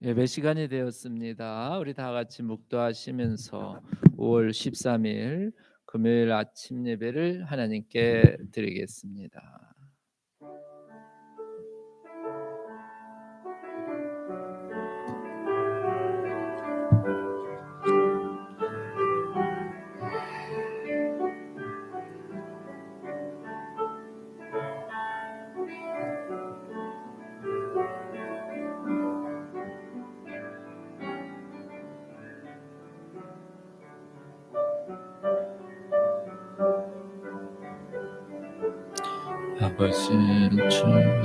예배 시간이 되었습니다. 우리 다 같이 묵도하시면서 5월 13일 금요일 아침 예배를 하나님께 드리겠습니다. 아버지 주님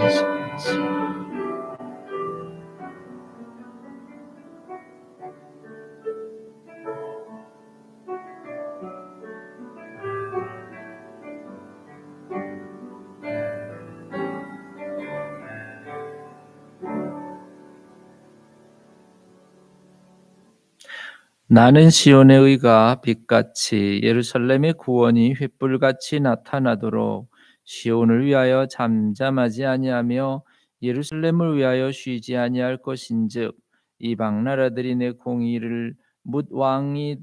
나는 시온의 의가 빛같이 예루살렘의 구원이 횃불같이 나타나도록 시온을 위하여 잠잠하지 아니하며 예루살렘을 위하여 쉬지 아니할 것인즉 이방 나라들이 내 공의를 묻 왕이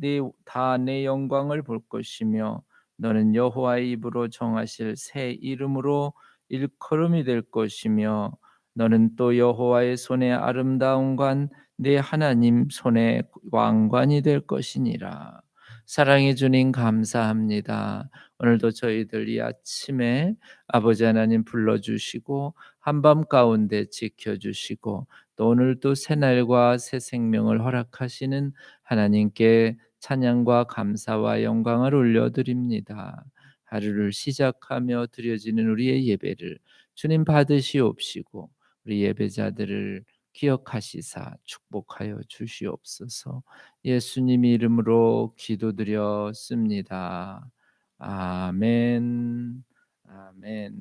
다 내 영광을 볼 것이며 너는 여호와의 입으로 정하실 새 이름으로 일컬음이 될 것이며 너는 또 여호와의 손의 아름다움과 내 하나님 손의 왕관이 될 것이니라. 사랑해 주님 감사합니다. 오늘도 저희들 이 아침에 아버지 하나님 불러주시고 한밤 가운데 지켜주시고 또 오늘도 새날과 새 생명을 허락하시는 하나님께 찬양과 감사와 영광을 올려드립니다. 하루를 시작하며 드려지는 우리의 예배를 주님 받으시옵시고 우리 예배자들을 기억하시사 축복하여 주시옵소서. 예수님 이름으로 기도드렸습니다. 아멘. 아멘.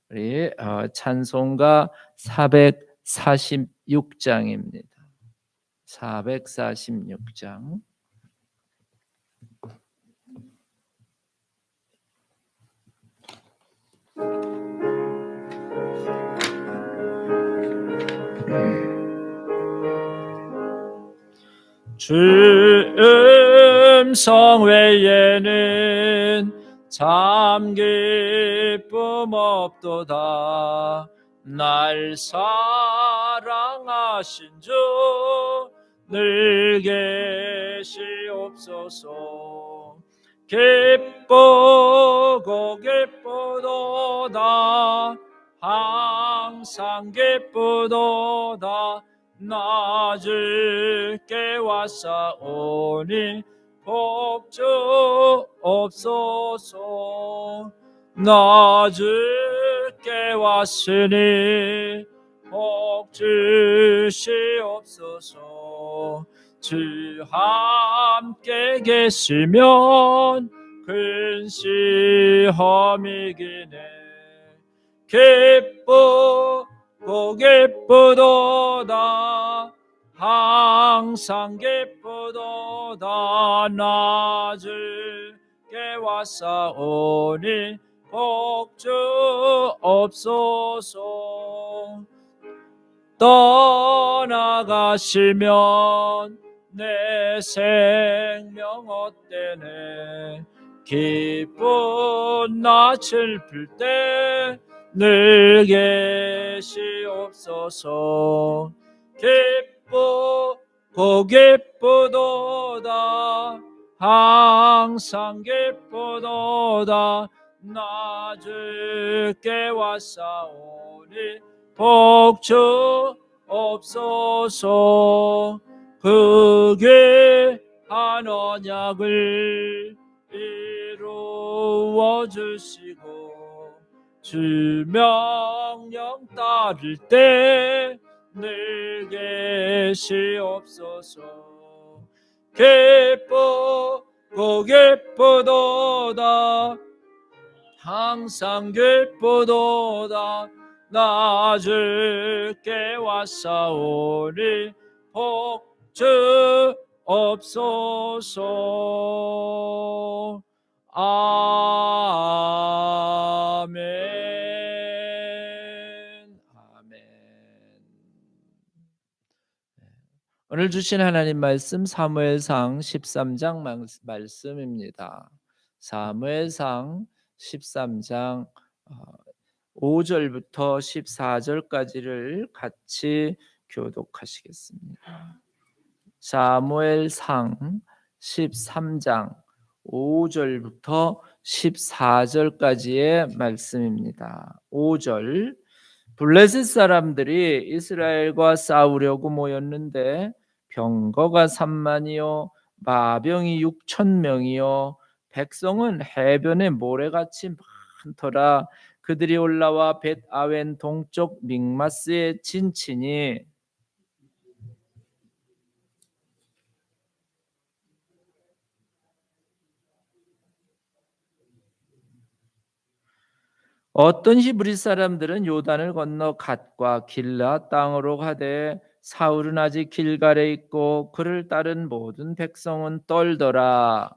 우리 찬송가 446장입니다. 446장. 주 음성 외에는 참 기쁨 없도다. 날 사랑하신 주 늘 계시옵소서. 기쁘고 기쁘도다. 항상 기쁘도다. 나 주께 왔사오니 복주 없소서. 나 주께 왔으니 복주시옵소서. 주 함께 계시면 근시험이 이기네. 기쁘고 기쁘도다. 항상 기쁘도다. 나 주께 왔사오니 복주 없소서. 떠나가시면 내 생명 헛되네. 기쁜 낯을 필 때 늘 계시옵소서. 기쁘고 기쁘도다. 항상 기쁘도다. 나 주께 왔사오니 복주 없소서. 그 귀한 언약을 이루어 주시고 주 명령 따를 때 늘 계시옵소서. 기쁘고 기쁘도다. 항상 기쁘도다. 나 주께 왔사오니 복주 없소서. 아멘. 아멘. 오늘 주신 하나님 말씀 사무엘상 13장 말씀입니다. 사무엘상 13장 5절부터 14절까지를 같이 교독하시겠습니다. 사무엘상 13장 5절부터 14절까지의 말씀입니다. 5절. 블레셋 사람들이 이스라엘과 싸우려고 모였는데 병거가 3만이요 마병이 6,000명이요 백성은 해변에 모래같이 많더라. 그들이 올라와 벳아웬 동쪽 믹마스에 진치니 어떤 히브리 사람들은 요단을 건너 갓과 길라 땅으로 가되 사울은 아직 길갈에 있고 그를 따른 모든 백성은 떨더라.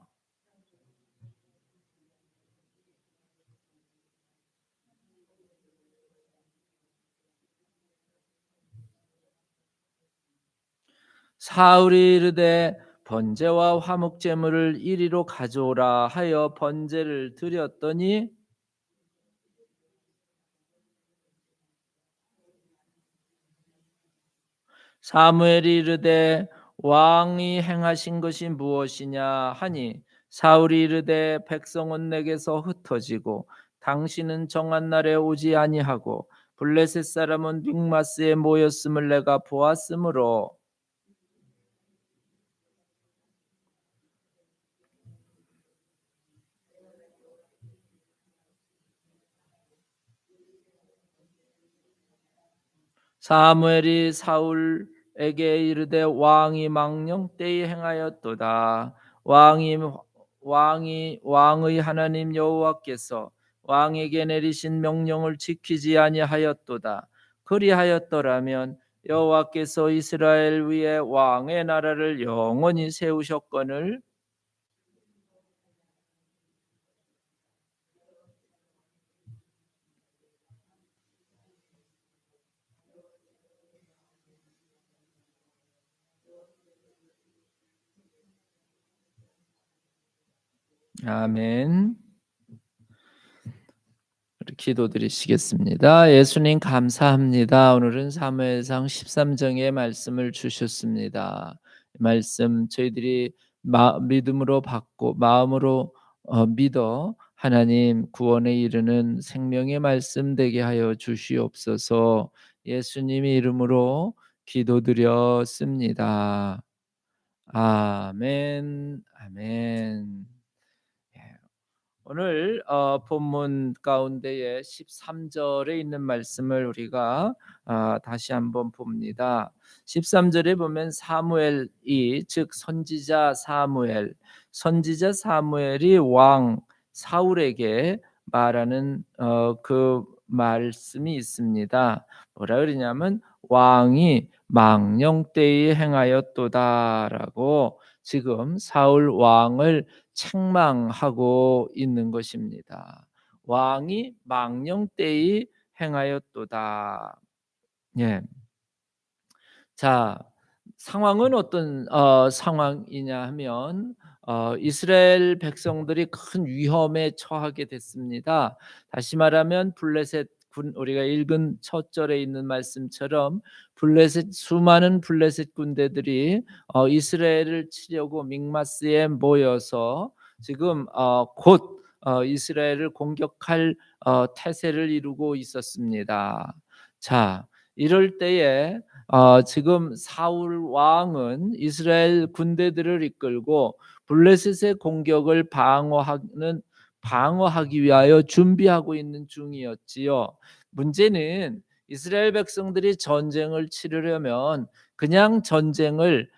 사울이 이르되 번제와 화목 제물을 이리로 가져오라 하여 번제를 드렸더니 사무엘이 이르되 왕이 행하신 것이 무엇이냐 하니 사울이 이르되 백성은 내게서 흩어지고 당신은 정한 날에 오지 아니하고 블레셋 사람은 믹마스에 모였음을 내가 보았으므로. 사무엘이 사울에게 이르되 왕이 망령 때에 행하였도다. 왕의 하나님 여호와께서 왕에게 내리신 명령을 지키지 아니하였도다. 그리하였더라면 여호와께서 이스라엘 위에 왕의 나라를 영원히 세우셨거늘. 아멘. 기도드리시겠습니다. 예수님 감사합니다. 오늘은 사무엘상 13장의 말씀을 주셨습니다. 말씀 저희들이 믿음으로 받고 마음으로 믿어 하나님 구원에 이르는 생명의 말씀 되게 하여 주시옵소서. 예수님의 이름으로 기도드렸습니다. 아멘. 아멘. 예. 오늘 본문 가운데에 13절에 있는 말씀을 우리가 다시 한번 봅니다. 13절에 보면 사무엘이 즉 선지자 사무엘이 왕 사울에게 말하는 그 말씀이 있습니다. 뭐라 그러냐면 왕이 망령 때에 행하였도다라고 지금 사울 왕을 책망하고 있는 것입니다. 왕이 망령 때에 행하였도다. 예. 자, 상황은 어떤 상황이냐 하면 이스라엘 백성들이 큰 위험에 처하게 됐습니다. 다시 말하면 블레셋 군, 우리가 읽은 첫 절에 있는 말씀처럼 수많은 블레셋 군대들이 이스라엘을 치려고 믹마스에 모여서 지금 곧 이스라엘을 공격할 태세를 이루고 있었습니다. 자, 이럴 때에 지금 사울 왕은 이스라엘 군대들을 이끌고 블레셋의 공격을 방어하기 위하여 준비하고 있는 중이었지요. 문제는 이스라엘 백성들이 전쟁을 치르려면 그냥 전쟁을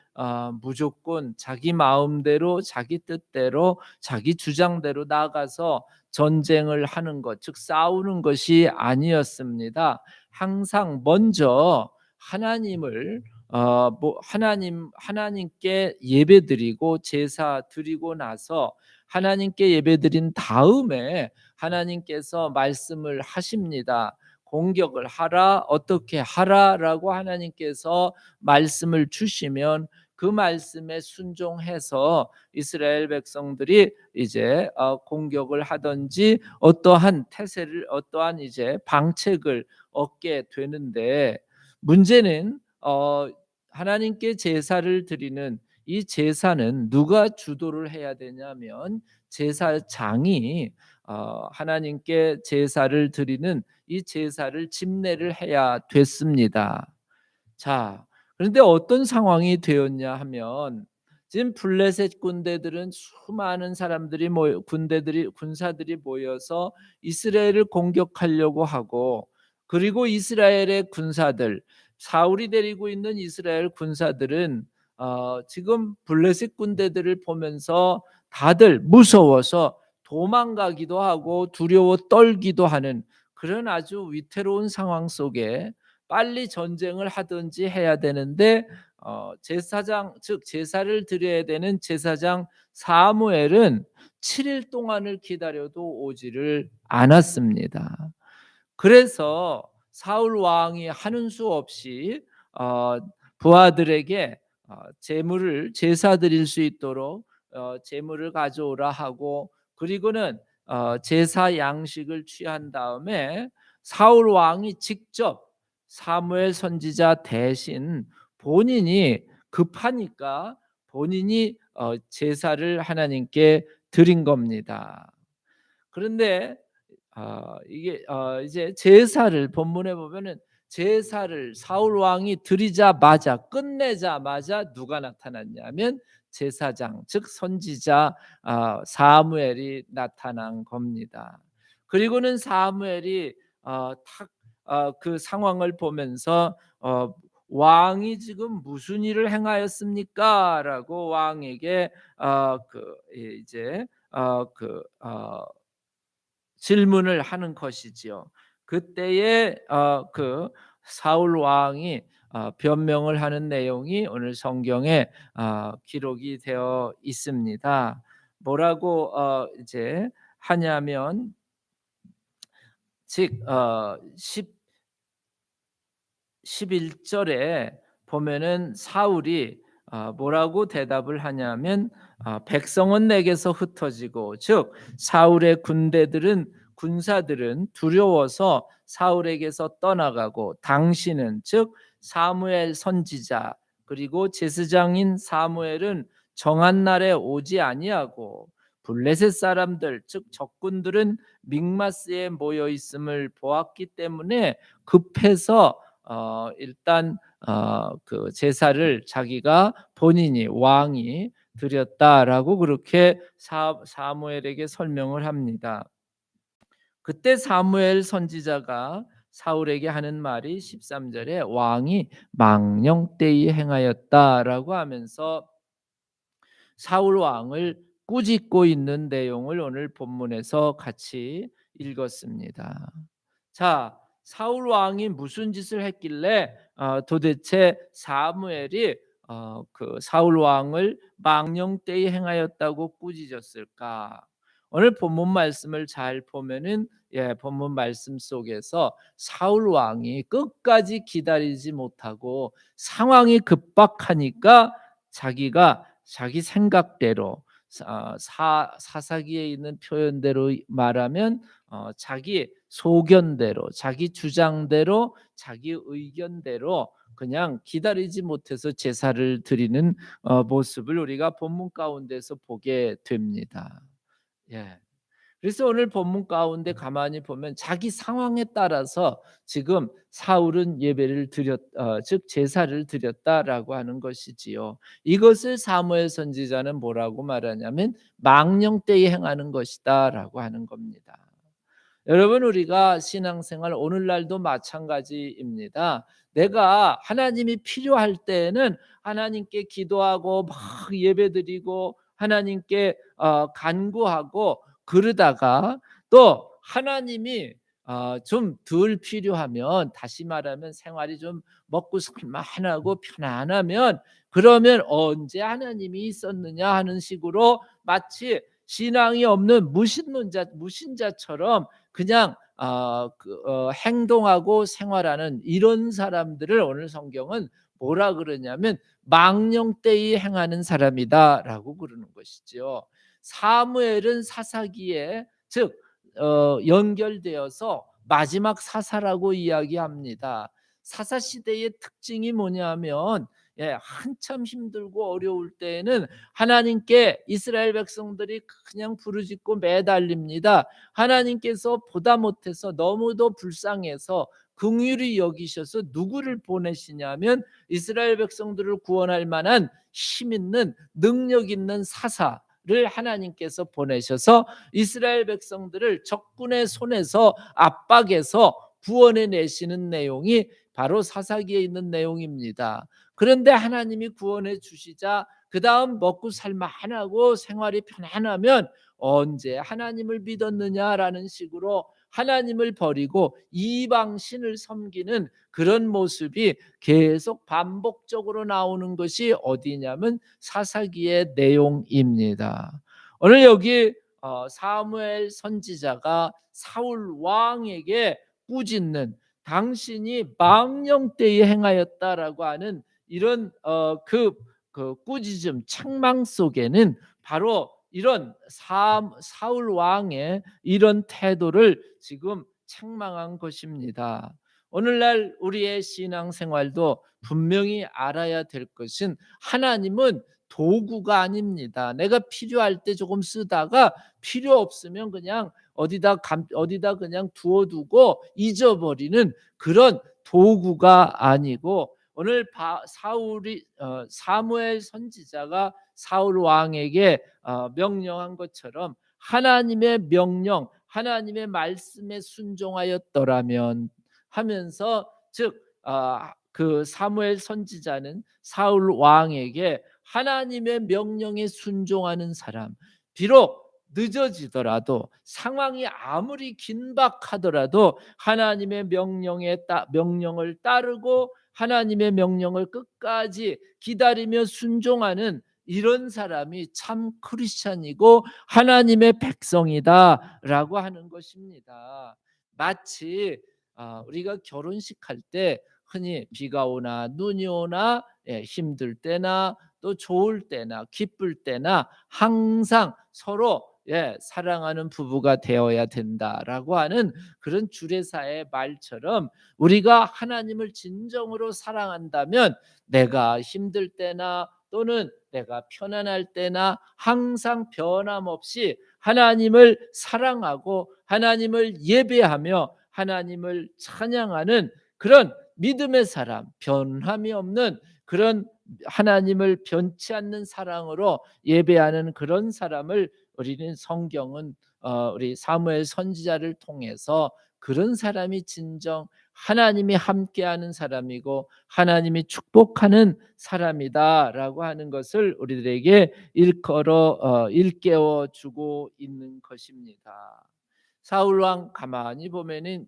무조건 자기 마음대로 자기 뜻대로 자기 주장대로 나가서 전쟁을 하는 것, 즉 싸우는 것이 아니었습니다. 항상 먼저 하나님을 하나님께 예배드리고 제사 드리고 나서 하나님께 예배드린 다음에 하나님께서 말씀을 하십니다. 공격을 하라, 어떻게 하라라고 하나님께서 말씀을 주시면 그 말씀에 순종해서 이스라엘 백성들이 이제 공격을 하든지 어떠한 이제 방책을 얻게 되는데, 문제는 하나님께 제사를 드리는 이 제사는 누가 주도를 해야 되냐면 제사장이 하나님께 제사를 드리는 이 제사를 집례를 해야 됐습니다. 자, 그런데 어떤 상황이 되었냐 하면 지금 블레셋 군대들은 수많은 사람들이 군사들이 모여서 이스라엘을 공격하려고 하고, 그리고 이스라엘의 군사들, 사울이 데리고 있는 이스라엘 군사들은 지금 블레셋 군대들을 보면서 다들 무서워서 도망가기도 하고 두려워 떨기도 하는 그런 아주 위태로운 상황 속에 빨리 전쟁을 하든지 해야 되는데 제사장 즉 제사를 드려야 되는 제사장 사무엘은 7일 동안을 기다려도 오지를 않았습니다. 그래서 사울 왕이 하는 수 없이 어 부하들에게 제물을 제사 드릴 수 있도록 제물을 가져오라 하고, 그리고는 제사 양식을 취한 다음에 사울 왕이 직접 사무엘 선지자 대신 본인이 급하니까 본인이 제사를 하나님께 드린 겁니다. 그런데 이게 이제 제사를 본문에 보면은 제사를 사울 왕이 드리자마자 끝내자마자 누가 나타났냐면 제사장 즉 선지자 사무엘이 나타난 겁니다. 그리고는 사무엘이 탁 그 상황을 보면서 "왕이 지금 무슨 일을 행하였습니까?"라고 왕에게 이제 질문을 하는 것이지요. 그때에 사울 왕이 변명을 하는 내용이 오늘 성경에 기록이 되어 있습니다. 뭐라고 이제 하냐면 즉 11절에 보면은 사울이 뭐라고 대답을 하냐면 백성은 내게서 흩어지고 즉 사울의 군사들은 두려워서 사울에게서 떠나가고 당신은 즉 사무엘 선지자 그리고 제사장인 사무엘은 정한 날에 오지 아니하고 블레셋 사람들 즉 적군들은 믹마스에 모여 있음을 보았기 때문에 급해서 일단 그 제사를 자기가 본인이 왕이 드렸다라고 그렇게 사무엘에게 설명을 합니다. 그때 사무엘 선지자가 사울에게 하는 말이 13절에 왕이 망령되이 행하였다라고 하면서 사울 왕을 꾸짖고 있는 내용을 오늘 본문에서 같이 읽었습니다. 자, 사울 왕이 무슨 짓을 했길래 도대체 사무엘이 그 사울 왕을 망령되이 행하였다고 꾸짖었을까? 오늘 본문 말씀을 잘 보면은 본문 말씀 속에서 사울 왕이 끝까지 기다리지 못하고 상황이 급박하니까 자기가 자기 생각대로 사사기에 있는 표현대로 말하면 자기 소견대로 자기 주장대로 자기 의견대로 그냥 기다리지 못해서 제사를 드리는 모습을 우리가 본문 가운데서 보게 됩니다. 예. 그래서 오늘 본문 가운데 가만히 보면 자기 상황에 따라서 지금 사울은 예배를 즉 제사를 드렸다라고 하는 것이지요. 이것을 사무엘 선지자는 뭐라고 말하냐면 망령되이 행하는 것이다라고 하는 겁니다. 여러분, 우리가 신앙생활 오늘날도 마찬가지입니다. 내가 하나님이 필요할 때에는 하나님께 기도하고 막 예배드리고 하나님께 간구하고 그러다가 또 하나님이 좀 덜 필요하면, 다시 말하면 생활이 좀 먹고 살만하고 편안하면, 그러면 언제 하나님이 있었느냐 하는 식으로 마치 신앙이 없는 무신자처럼 그냥 행동하고 생활하는 이런 사람들을 오늘 성경은 뭐라 그러냐면 망령되이 행하는 사람이다라고 그러는 것이죠. 사무엘은 사사기에 즉 연결되어서 마지막 사사라고 이야기합니다. 사사 시대의 특징이 뭐냐면 한참 힘들고 어려울 때에는 하나님께 이스라엘 백성들이 그냥 부르짖고 매달립니다. 하나님께서 보다 못해서 너무도 불쌍해서 긍휼히 여기셔서 누구를 보내시냐면 이스라엘 백성들을 구원할 만한 힘 있는 능력 있는 사사를 하나님께서 보내셔서 이스라엘 백성들을 적군의 손에서 압박해서 구원해 내시는 내용이 바로 사사기에 있는 내용입니다. 그런데 하나님이 구원해 주시자 그 다음 먹고 살만하고 생활이 편안하면 언제 하나님을 믿었느냐라는 식으로 하나님을 버리고 이방 신을 섬기는 그런 모습이 계속 반복적으로 나오는 것이 어디냐면 사사기의 내용입니다. 오늘 여기 사무엘 선지자가 사울 왕에게 꾸짖는, 당신이 망령 때에 행하였다라고 하는 이런 그 꾸짖음, 책망 속에는 바로 이런 사울 왕의 이런 태도를 지금 책망한 것입니다. 오늘날 우리의 신앙생활도 분명히 알아야 될 것은, 하나님은 도구가 아닙니다. 내가 필요할 때 조금 쓰다가 필요 없으면 그냥 어디다 그냥 두어두고 잊어버리는 그런 도구가 아니고, 오늘 사무엘 선지자가 사울 왕에게 명령한 것처럼 하나님의 명령, 하나님의 말씀에 순종하였더라면 하면서, 즉 그 사무엘 선지자는 사울 왕에게 하나님의 명령에 순종하는 사람, 비록 늦어지더라도 상황이 아무리 긴박하더라도 하나님의 명령을 따르고 하나님의 명령을 끝까지 기다리며 순종하는 이런 사람이 참 크리스찬이고 하나님의 백성이다라고 하는 것입니다. 마치 우리가 결혼식 할 때 흔히 비가 오나 눈이 오나, 힘들 때나 또 좋을 때나 기쁠 때나 항상 서로 사랑하는 부부가 되어야 된다라고 하는 그런 주례사의 말처럼, 우리가 하나님을 진정으로 사랑한다면 내가 힘들 때나 또는 내가 편안할 때나 항상 변함없이 하나님을 사랑하고 하나님을 예배하며 하나님을 찬양하는 그런 믿음의 사람, 변함이 없는 그런 하나님을 변치 않는 사랑으로 예배하는 그런 사람을 우리는 성경은 우리 사무엘 선지자를 통해서 그런 사람이 진정 하나님이 함께하는 사람이고 하나님이 축복하는 사람이다라고 하는 것을 우리들에게 일깨워 주고 있는 것입니다. 사울 왕 가만히 보면은,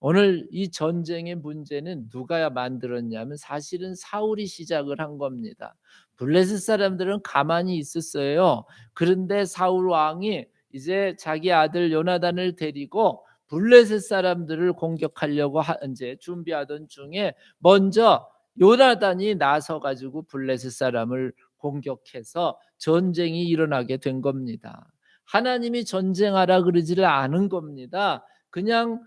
오늘 이 전쟁의 문제는 누가 만들었냐면 사실은 사울이 시작을 한 겁니다. 블레셋 사람들은 가만히 있었어요. 그런데 사울 왕이 이제 자기 아들 요나단을 데리고 블레셋 사람들을 공격하려고 이제 준비하던 중에 먼저 요나단이 나서 가지고 블레셋 사람을 공격해서 전쟁이 일어나게 된 겁니다. 하나님이 전쟁하라 그러지를 않은 겁니다. 그냥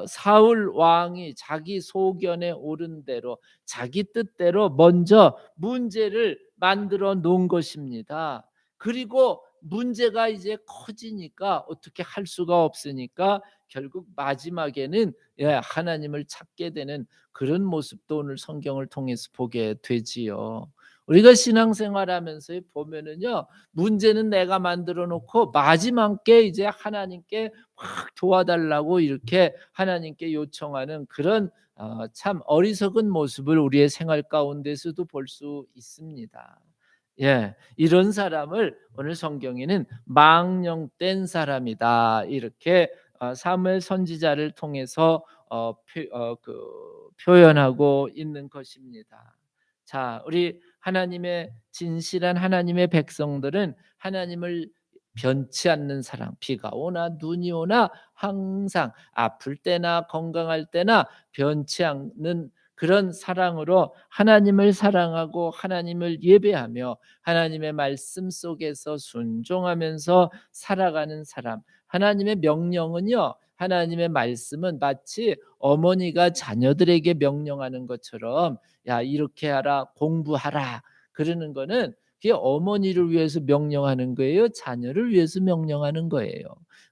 사울 왕이 자기 소견에 오른 대로 자기 뜻대로 먼저 문제를 만들어 놓은 것입니다. 그리고 문제가 이제 커지니까 어떻게 할 수가 없으니까 결국 마지막에는 하나님을 찾게 되는 그런 모습도 오늘 성경을 통해서 보게 되지요. 우리가 신앙생활하면서 보면은요, 문제는 내가 만들어 놓고 마지막에 이제 하나님께 확 도와달라고 이렇게 하나님께 요청하는 그런 참 어리석은 모습을 우리의 생활 가운데서도 볼 수 있습니다. 이런 사람을 오늘 성경에는 망령된 사람이다, 이렇게 사무엘 선지자를 통해서 표현하고 있는 것입니다. 자, 우리 하나님의 진실한 하나님의 백성들은 하나님을 변치 않는 사랑, 비가 오나 눈이 오나 항상 아플 때나 건강할 때나 변치 않는 그런 사랑으로 하나님을 사랑하고 하나님을 예배하며 하나님의 말씀 속에서 순종하면서 살아가는 사람. 하나님의 명령은요, 하나님의 말씀은 마치 어머니가 자녀들에게 명령하는 것처럼, 야 이렇게 하라, 공부하라 그러는 거는 그게 어머니를 위해서 명령하는 거예요, 자녀를 위해서 명령하는 거예요.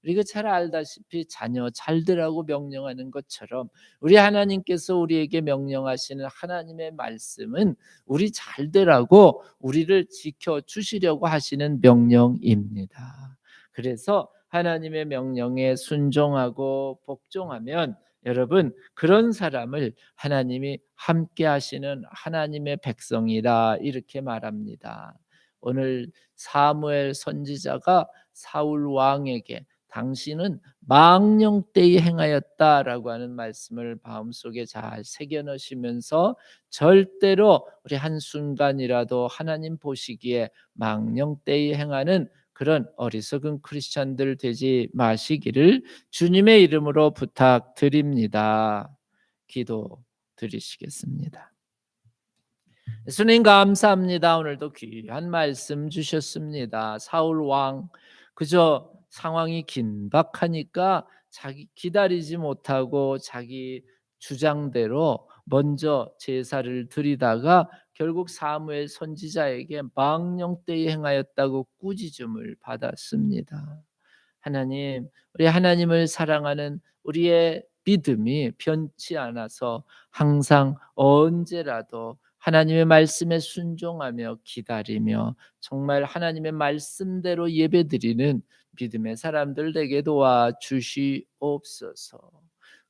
우리가 잘 알다시피 자녀 잘 되라고 명령하는 것처럼 우리 하나님께서 우리에게 명령하시는 하나님의 말씀은 우리 잘 되라고 우리를 지켜 주시려고 하시는 명령입니다. 그래서 하나님의 명령에 순종하고 복종하면, 여러분 그런 사람을 하나님이 함께 하시는 하나님의 백성이라 이렇게 말합니다. 오늘 사무엘 선지자가 사울 왕에게 당신은 망령 때에 행하였다라고 하는 말씀을 마음속에 잘 새겨 넣으시면서 절대로 우리 한순간이라도 하나님 보시기에 망령 때에 행하는 그런 어리석은 크리스천들 되지 마시기를 주님의 이름으로 부탁드립니다. 기도 드리시겠습니다. 예수님 감사합니다. 오늘도 귀한 말씀 주셨습니다. 사울 왕 그저 상황이 긴박하니까 자기 기다리지 못하고 자기 주장대로 먼저 제사를 드리다가 결국 사무엘 선지자에게 망령 때에 행하였다고 꾸짖음을 받았습니다. 하나님, 우리 하나님을 사랑하는 우리의 믿음이 변치 않아서 항상 언제라도 하나님의 말씀에 순종하며 기다리며 정말 하나님의 말씀대로 예배드리는 믿음의 사람들 되게 도와주시옵소서.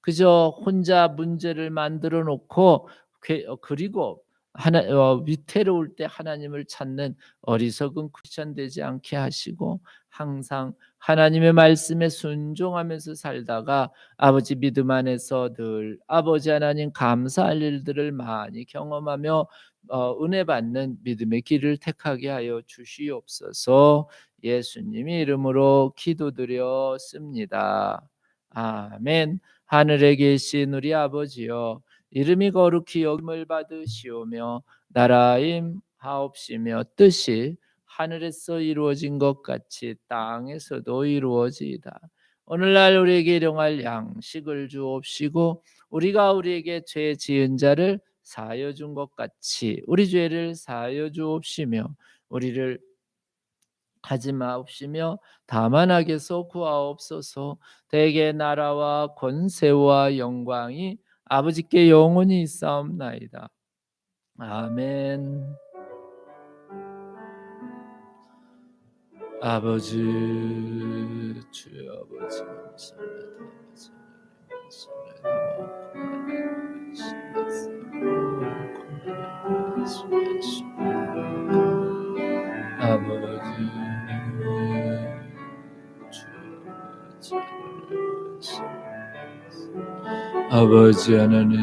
그저 혼자 문제를 만들어 놓고 그리고 위태로울 때 하나님을 찾는 어리석은 크리스천 되지 않게 하시고 항상 하나님의 말씀에 순종하면서 살다가 아버지 믿음 안에서 늘 아버지 하나님 감사할 일들을 많이 경험하며 은혜 받는 믿음의 길을 택하게 하여 주시옵소서. 예수님의 이름으로 기도드렸습니다. 아멘. 하늘에 계신 우리 아버지여, 이름이 거룩히 여김을 받으시오며 나라임 하옵시며 뜻이 하늘에서 이루어진 것 같이 땅에서도 이루어지이다. 오늘날 우리에게 일용할 양식을 주옵시고 우리가 우리에게 죄 지은 자를 사하여 준 것 같이 우리 죄를 사하여 주옵시며 우리를 하지 마옵시며 다만 악에서 구하옵소서. 대개 나라와 권세와 영광이 아버지께 영원히 있사옵나이다. 아멘. 아버지, 주여 아버지 아버지 하나님,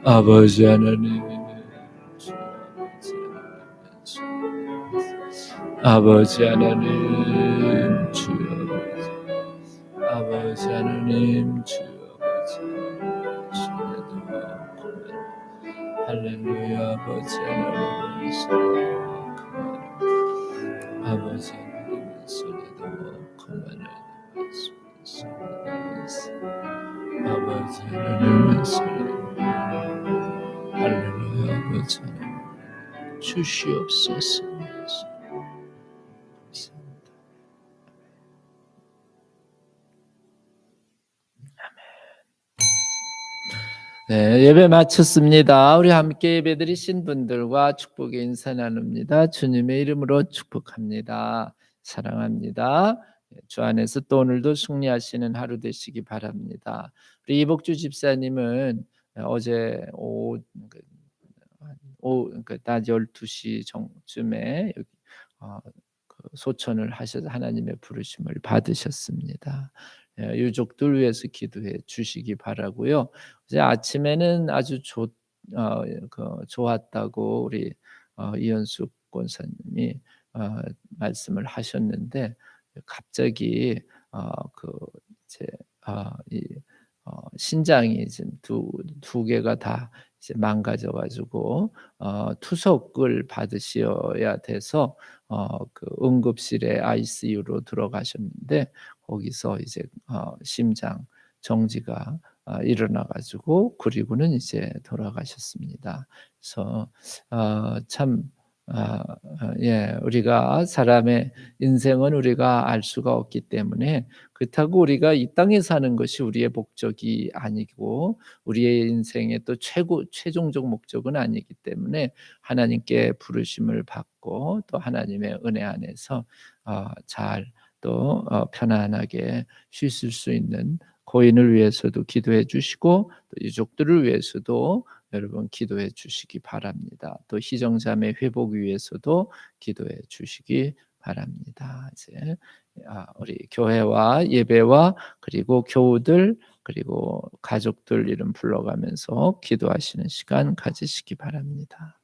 아버지 하나님, 아버지 하나님, 주여 아버지 하나님, 주여 할렐루야. 아버지 하나님, 아버지 하나님, 아버지 하나님, 할렐루야. 아버지 하나님 주시옵소서. 네, 예배 마쳤습니다. 우리 함께 예배 드리신 분들과 축복의 인사 나눕니다. 주님의 이름으로 축복합니다. 사랑합니다. 주 안에서 또 오늘도 승리하시는 하루 되시기 바랍니다. 우리 이복주 집사님은 어제 낮 12시 정쯤에 여기 소천을 하셔서 하나님의 부르심을 받으셨습니다. 유족들 위해서 기도해 주시기 바라고요. 이제 아침에는 아주 좋았다고 우리 이현숙 권사님이 말씀을 하셨는데 갑자기 이제 신장이 지금 두 개가 다 이제 망가져 가지고 투석을 받으셔야 돼서 그 응급실에 ICU로 들어가셨는데 거기서 이제 심장 정지가 일어나 가지고 그리고는 이제 돌아가셨습니다. 그래서 참 예, 우리가 사람의 인생은 우리가 알 수가 없기 때문에 그렇다고 우리가 이 땅에 사는 것이 우리의 목적이 아니고 우리의 인생의 또 최종적 목적은 아니기 때문에 하나님께 부르심을 받고 또 하나님의 은혜 안에서 잘 또 편안하게 쉬실 수 있는 고인을 위해서도 기도해 주시고 또 유족들을 위해서도 여러분 기도해 주시기 바랍니다. 또 희정자매 회복 위해서도 기도해 주시기 바랍니다. 이제 우리 교회와 예배와 그리고 교우들 그리고 가족들 이름 불러가면서 기도하시는 시간 가지시기 바랍니다.